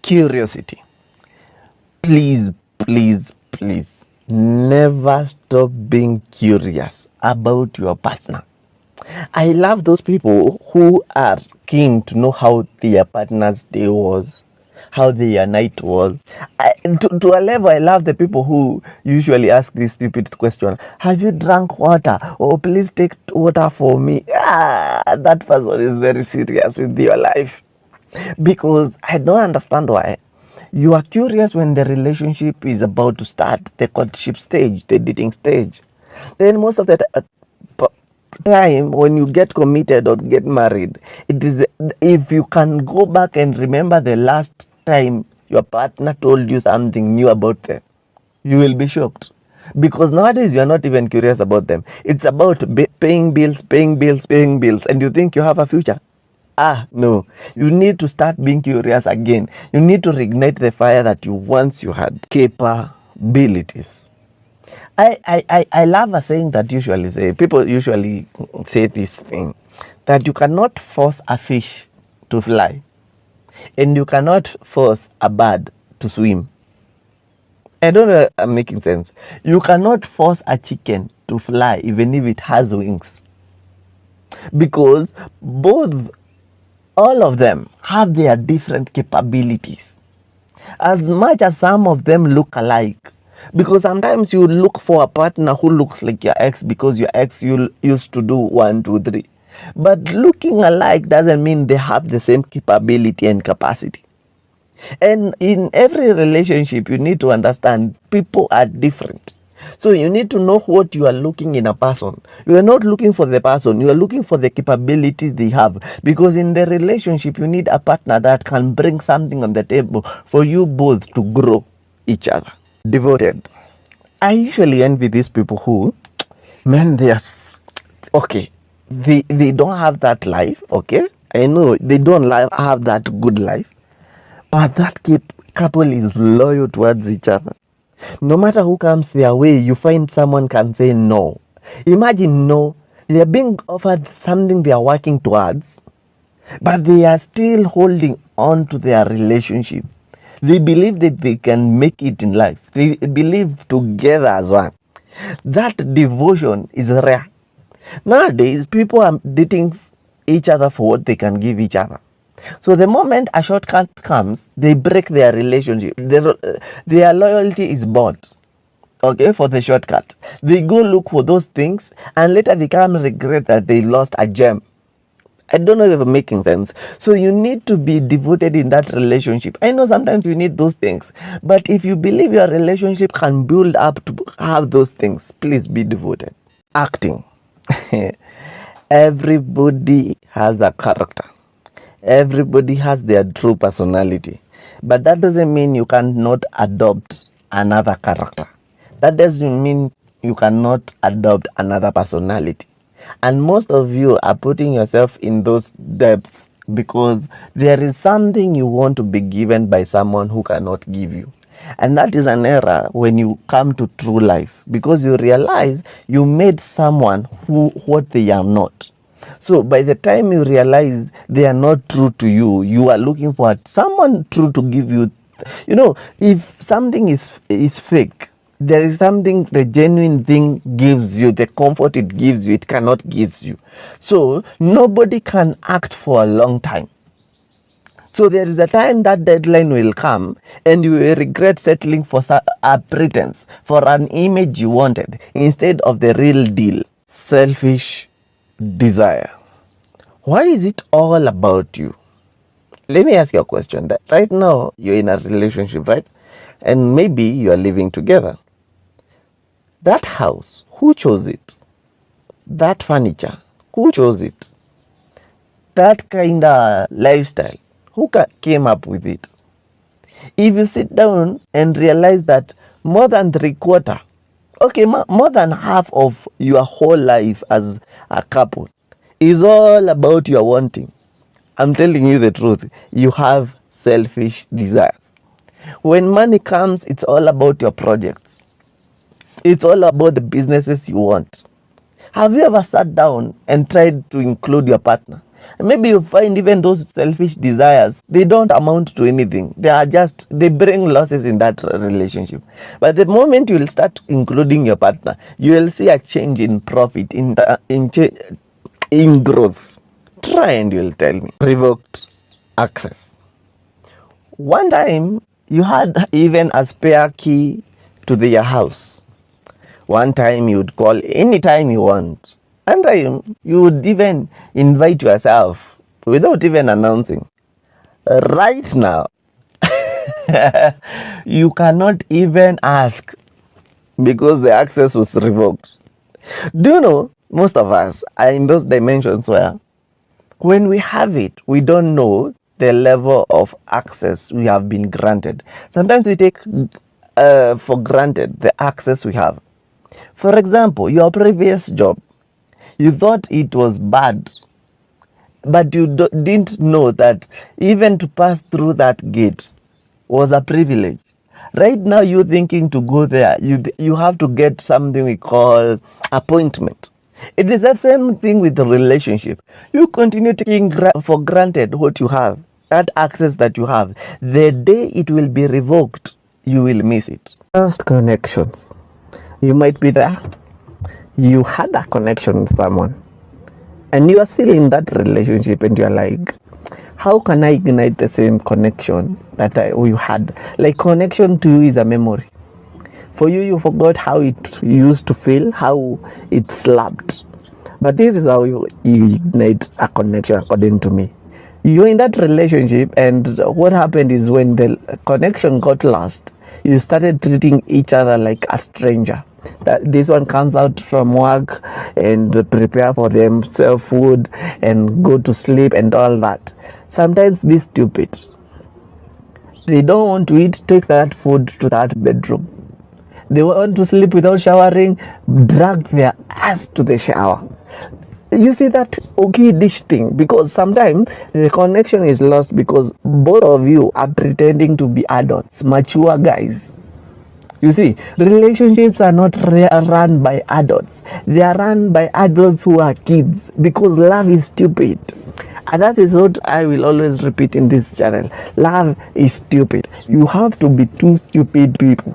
Curiosity. Please, please, please, never stop being curious about your partner. I love those people who are keen to know how their partner's day was, how their night was. To a level, I love the people who usually ask this stupid question: have you drank water? Or please take water for me. That person is very serious with your life. Because I don't understand why. You are curious when the relationship is about to start, the courtship stage, the dating stage. Then most of the time when you get committed or get married, it is, if you can go back and remember the last time your partner told you something new about them, you will be shocked. Because nowadays you are not even curious about them. It's about paying bills, and you think you have a future. No. You need to start being curious again. You need to reignite the fire that you once you had. Capabilities. I love a saying that people usually say this thing, that you cannot force a fish to fly, and you cannot force a bird to swim. I don't know if I'm making sense. You cannot force a chicken to fly even if it has wings. Because all of them have their different capabilities. As much as some of them look alike. Because sometimes you look for a partner who looks like your ex because your ex used to do 1, 2, 3. But looking alike doesn't mean they have the same capability and capacity. And in every relationship, you need to understand people are different. So you need to know what you are looking in a person. You are not looking for the person, you are looking for the capability they have. Because in the relationship, you need a partner that can bring something on the table for you both to grow each other. Devoted. I usually envy these people who, man, they are, okay, they don't have that life, okay? I know they don't have that good life. But that couple is loyal towards each other. No matter who comes their way, you find someone can say no. Imagine no. They are being offered something they are working towards, but they are still holding on to their relationship. They believe that they can make it in life. They believe together as one. That devotion is rare. Nowadays, people are dating each other for what they can give each other. So the moment a shortcut comes, they break their relationship. Their loyalty is bought, okay, for the shortcut. They go look for those things and later they come regret that they lost a gem. I don't know if I'm making sense. So you need to be devoted in that relationship. I know sometimes you need those things. But if you believe your relationship can build up to have those things, please be devoted. Acting. Everybody has a character. Everybody has their true personality. But that doesn't mean you cannot adopt another character. That doesn't mean you cannot adopt another personality. And most of you are putting yourself in those depths because there is something you want to be given by someone who cannot give you. And that is an error when you come to true life, because you realize you made someone what they are not. So by the time you realize they are not true to you, you are looking for someone true to give you. If something is fake, there is something the genuine thing gives you, the comfort it gives you, it cannot give you. So nobody can act for a long time. So there is a time that deadline will come and you will regret settling for a pretense, for an image you wanted instead of the real deal. Selfish desire. Why is it all about you? Let me ask you a question. That right now you're in a relationship, right? And maybe you are living together. That house, who chose it? That furniture, who chose it? That kind of lifestyle, who came up with it? If you sit down and realize that more than 3/4, more than half of your whole life as a couple is all about your wanting, I'm telling you the truth, you have selfish desires. When money comes, it's all about your projects. It's all about the businesses you want. Have you ever sat down and tried to include your partner? Maybe you find even those selfish desires, they don't amount to anything. They bring losses in that relationship. But the moment you will start including your partner, you will see a change in profit, in growth. Try and you'll tell me. Revoked access. One time, you had even a spare key to their house. One time, you would call anytime you want. One time, you would even invite yourself without even announcing. Right now, you cannot even ask because the access was revoked. Do you know, most of us are in those dimensions where when we have it, we don't know the level of access we have been granted. Sometimes we take for granted the access we have. For example, your previous job, you thought it was bad, but you didn't know that even to pass through that gate was a privilege. Right now, you're thinking to go there, you have to get something we call appointment. It is the same thing with the relationship. You continue taking for granted what you have, that access that you have. The day it will be revoked, you will miss it. First connections. You might be there. You had a connection with someone, and you are still in that relationship, and you're like, how can I ignite the same connection that you had? Like, connection to you is a memory. For you, you forgot how it used to feel, how it slapped. But this is how you ignite a connection, according to me. You're in that relationship, and what happened is when the connection got lost, you started treating each other like a stranger. That this one comes out from work and prepare for themselves food and go to sleep and all that. Sometimes be stupid. They don't want to eat, take that food to that bedroom. They want to sleep without showering, drag their ass to the shower. You see that okay dish thing, because sometimes the connection is lost because both of you are pretending to be adults, mature guys. You see, relationships are not run by adults. They are run by adults who are kids, because love is stupid. And that is what I will always repeat in this channel. Love is stupid. You have to be two stupid people.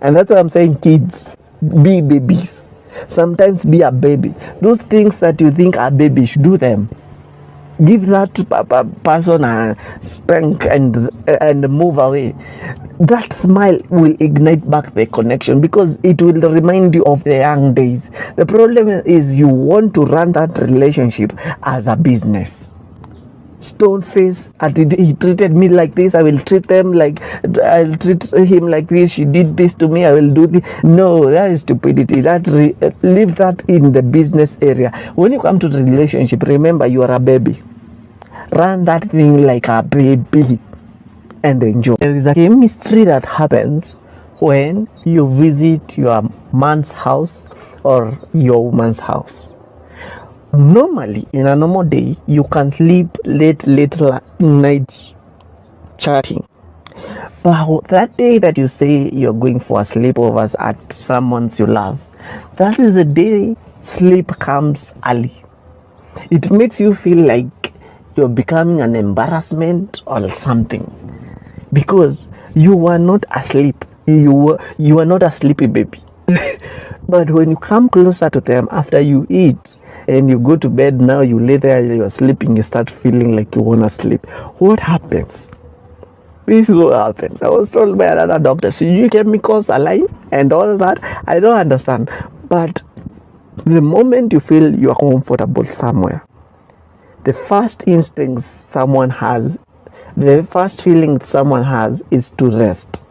And that's why I'm saying, kids, be babies. Sometimes be a baby. Those things that you think are babish, do them. Give that person a spank and move away. That smile will ignite back the connection, because it will remind you of the young days. The problem is you want to run that relationship as a business. Stone face, he treated me like this, I will treat them like, I'll treat him like this, she did this to me, I will do this. No, that is stupidity. Leave that in the business area. When you come to the relationship, remember you are a baby. Run that thing like a baby and enjoy. There is a chemistry that happens when you visit your man's house or your woman's house. Normally, in a normal day, you can sleep late night chatting. But that day that you say you're going for a sleepovers at someone's you love, that is the day sleep comes early. It makes you feel like you're becoming an embarrassment or something, because you were not asleep. You were not a sleepy baby. But when you come closer to them after you eat and you go to bed, now you lay there, you're sleeping, you start feeling like you want to sleep. What happens? This is what happens. I was told by another doctor, so you chemicals align and all that. I don't understand. But the moment you feel you are comfortable somewhere, the first instinct someone has, the first feeling someone has is to rest.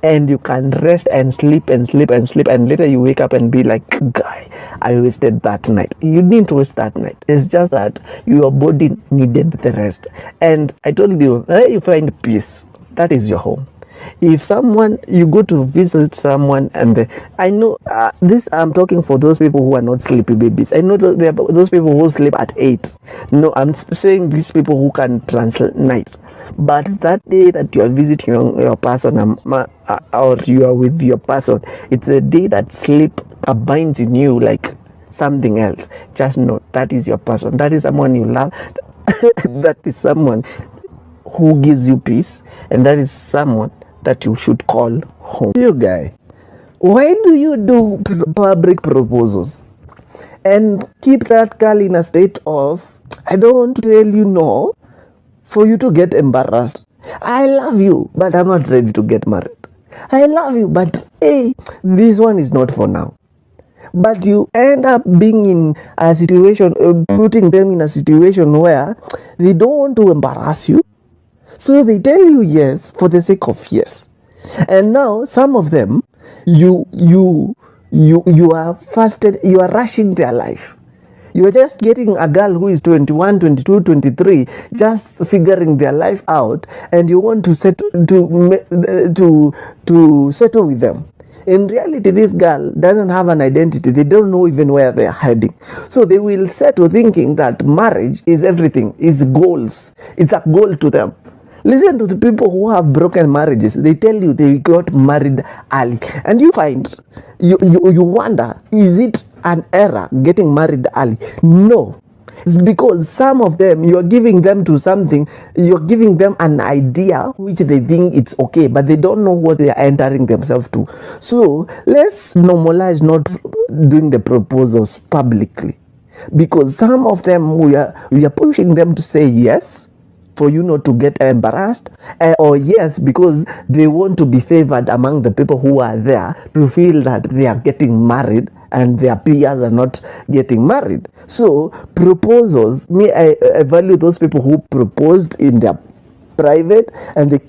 And you can rest and sleep and sleep and sleep, and later you wake up and be like, guy, I wasted that night. You didn't waste that night. It's just that your body needed the rest. And I told you, you find peace. That is your home. If you go to visit someone, and I know this, I'm talking for those people who are not sleepy babies. I know there are those people who sleep at 8. No, I'm saying these people who can translate. But that day that you are visiting your person, or you are with your person, it's a day that sleep binds in you like something else. Just know that is your person. That is someone you love. That is someone who gives you peace, and that is someone that you should call home. You guy, why do you do public proposals and keep that girl in a state of, I don't want to tell you no, for you to get embarrassed? I love you, but I'm not ready to get married. I love you, but hey, this one is not for now. But you end up being in a situation, putting them in a situation where they don't want to embarrass you. So they tell you yes for the sake of yes. And now some of them, you are fasted, you are rushing their life. You are just getting a girl who is 21, 22, 23, just figuring their life out, and you want to settle with them. In reality, this girl doesn't have an identity. They don't know even where they are heading. So they will settle thinking that marriage is everything, is goals. It's a goal to them. Listen to the people who have broken marriages. They tell you they got married early. And you find, you wonder, is it an error getting married early? No. It's because some of them, you're giving them to something, you're giving them an idea which they think it's okay, but they don't know what they are entering themselves to. So let's normalize not doing the proposals publicly. Because some of them, we are pushing them to say yes, for you not to get embarrassed, or yes, because they want to be favored among the people who are there, to feel that they are getting married and their peers are not getting married. So proposals, I value those people who proposed in their private and they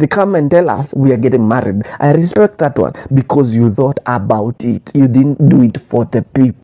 come and tell us we are getting married. I respect that one, because you thought about it. You didn't do it for the people.